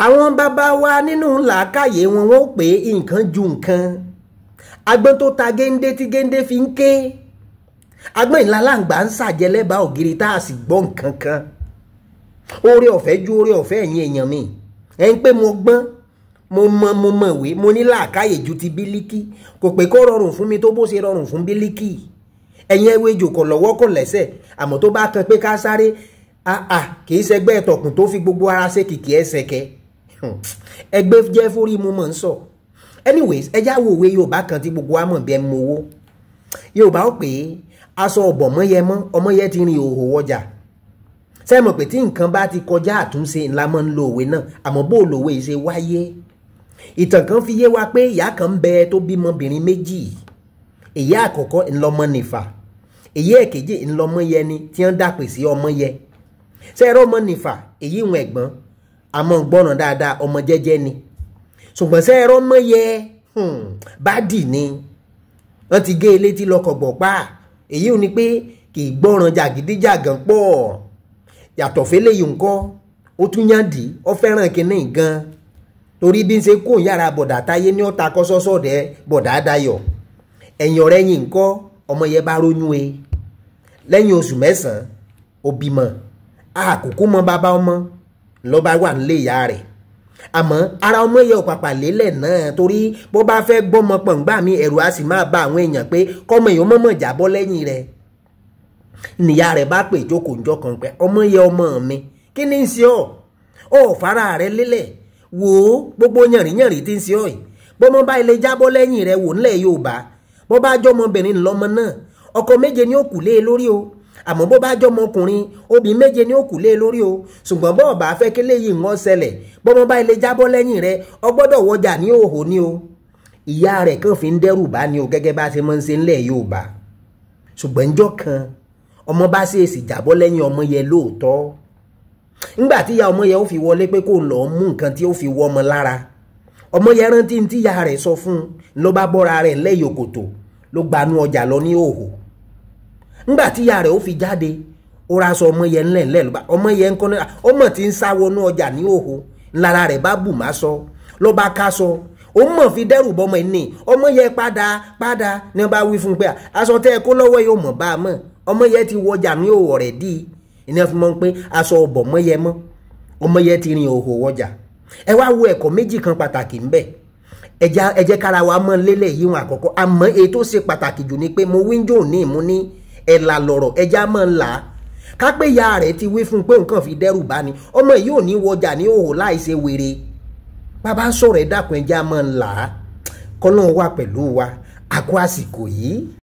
àwọn bàbá wa nínú làákàyè wọn wọ́n pè nǹkan ju nǹkan. Agbọ́n tó ta géńdé tí géńdé fi ń ké. Agbọ́n ìlàlàǹgbà ń ṣàjẹlẹ́bà ògiri tá a sì gbọ́ nǹkan kan. Oore ọ̀fẹ́ ju oore ọ̀fẹ́ ẹ̀yin èèyàn mi. Ẹ ń pé mo gbọ́n, mo mọ̀wé, mo ní làákàyè ju ti Bílíkì. Kò pé kó rọrùn fún mi tó bó ṣe rọrùn fún Bílíkì. Ẹ̀yin ẹwé jòkó lọ́wọ́ kò lẹ́sẹ̀, àmọ́ tó bá kan pé ká sáré, kì í ṣẹgbẹ́ ẹ̀tọ̀kùn tó fi gbogbo ara ṣe kìkì ẹsẹ̀ kẹ. Ẹgbẹ́ jẹ́ fórí mu mọ̀ ń sọ. Anyways, ẹjá wo òwe Yorùbá kan tí gbogbo wa mọ̀ bí ẹ mọ owó. Yorùbá ó pè é aṣọ ọ̀bọ̀ mọ́yẹ mọ́, ọmọyẹ ti rin òhò ọjà. Ṣé mọ̀ pé tí nǹkan bá ti kọjá àtúnṣe ńlá máa ń lo òwe náà, àmọ́ bó lòwe ṣe wáyé. Ìtàn kan fi yé wa pé ìyá kan ń bẹ tó bímọbìnrin méjì. Ìyá àkọ́kọ́ ńlọmọ nìfà, èyí ẹ̀kejì ńlọmọyẹ ni tí wọ́n dàpè sí ọmọyẹ. Ṣé ẹ̀rọ ọmọ nìfà èyí ń ẹ̀gbọ́n àmọ́ gbọ́ràn dáadáa ọmọ jẹ́jẹ́ ni. Ṣùgbọ́n ṣé ẹ̀rọ ọmọyẹ bádì ni. Wọ́n ti gé e létí lọ́kọ̀gbọ̀ pa. Èyí ò ní pé kì í gbọ́ràn jàgídíjàgàn pọ̀. Yàtọ̀ fẹ́lẹ́ yìí ńkọ́ ó tún yàndí ó fẹ́ràn kínní gan. Torí bí ń ṣe kó yàrá bọ̀dà táyé ní ọ̀ta kọ́sọ́sọ́ dẹ bọ̀dà dayọ̀. Ẹ̀yìn ọ̀rẹ́ yìí ńkọ́ ọmọ yẹn bá róyún e. Lẹ́yìn oṣù mẹ́sàn-án ó bímọ. Àkókò mọ bàbá ọmọ lọ́ba wà nílé ìyá rẹ̀. Àmọ́ ara ọmọ yẹn ò pàpà lélẹ̀ náà torí bó bá fẹ́ gbọ́mọ pọ̀ngbà mi ẹ̀rù á sì máa bá àwọn èèyàn pé kọ́mọ èèyàn mọ̀mọ̀ jábọ́ lẹ́yìn rẹ̀. Níyà rẹ̀ bá pè jókòó njọ́ kan pé ọmọ yẹn ọmọ mi kí ni ń ṣe ọ́? Ọ̀ fara rẹ̀ lélẹ̀ wò ó gbogbo yànrìnyànrì tí ń ṣe ọ́ yìí. Bọ́mọ bá ilé jábọ́ lẹ́yìn rẹ̀ wò nílẹ̀ Yorùbá. Bó bá jọmọbìnrin lọ́mọ náà ọkọ méje ni ó kù lé lórí o. Àmọ́ bó bá jọmọkùnrin obìnrin méje ni ó kù lé lórí o. Ṣùgbọ́n bó bá fẹ́ kí léyìí ń ṣẹlẹ̀ bọ́mọ bá ilé jábọ́ lẹ́yìn rẹ̀ ọ gbọ́dọ̀ wọjà ní òhò ni o. Ìyá rẹ̀ kàn fi ń dẹ́rù bá ni o gẹ́gẹ́ bá ṣe máa ń ṣe ńlẹ̀ Yorùbá. Ṣùgbọ́n ńjọ́ kan ọmọ bá ṣèèṣì jábọ́ lẹ́yìn ọmọ yẹn lóòótọ́. Ńgbà tí ìyá ọmọ yẹn ó fi wọlé pé kó lọ mú nǹkan tí ó fi wọ ọmọ lára. Ọmọ yẹn rántí tí ìyá rẹ̀ sọ fún un ló bá bọ́ra rẹ̀ lẹ́yọ̀kòtò ló gbanú ọjà lọ ní òhò. Ńgbà tí ìyá rẹ̀ ó fi jáde ó ra aṣọ ọmọ yẹn ńlẹ̀ ló bá ọmọ yẹn ń kọ́ náà ọmọ tí ń sá wọnú ọjà ní òhò lára rẹ̀ bá bù má sọ ló bá ká sọ ó mọ̀ fi dẹ́rù bọ́mọ ẹni ọmọ yẹn padà ní wọ́n bá wí fún un pé aṣọ tẹ́ ẹ kó lọ́wọ́ yóò mọ̀ bá a mọ̀ ọmọ yẹn ti wọjà ní òhò rẹ̀ dí ìní fi mọ̀ pé aṣọ ọ̀bọ̀ mọ́ yẹn mọ́ ọmọ yẹn ti rin òhò wọjà. Ẹ wá wo ẹ̀kọ́ méjì kan pàtàkì ńbẹ̀ ẹ jẹ́ kára wa mọ́ lélẹ̀ yìí wọn àkọ́kọ́ àmọ́ èyí tó ṣe pàtàkì jù ni pé mo wíńdò ní ìmú ní ẹ̀là lọ̀rọ̀ ẹja mọ́ ńlá ká pé ìyá rẹ̀ ti wí fún un pé nǹkan fi dẹ́rù bá ni ọmọ yìí ò ní wọjà ní òhò láì ṣe wèrè bàbá sọ̀rọ̀ ẹ̀ dàpọ̀ ẹja mọ́ ńlá kọ́nà wà pẹ̀lú wa àkó àsìkò yìí.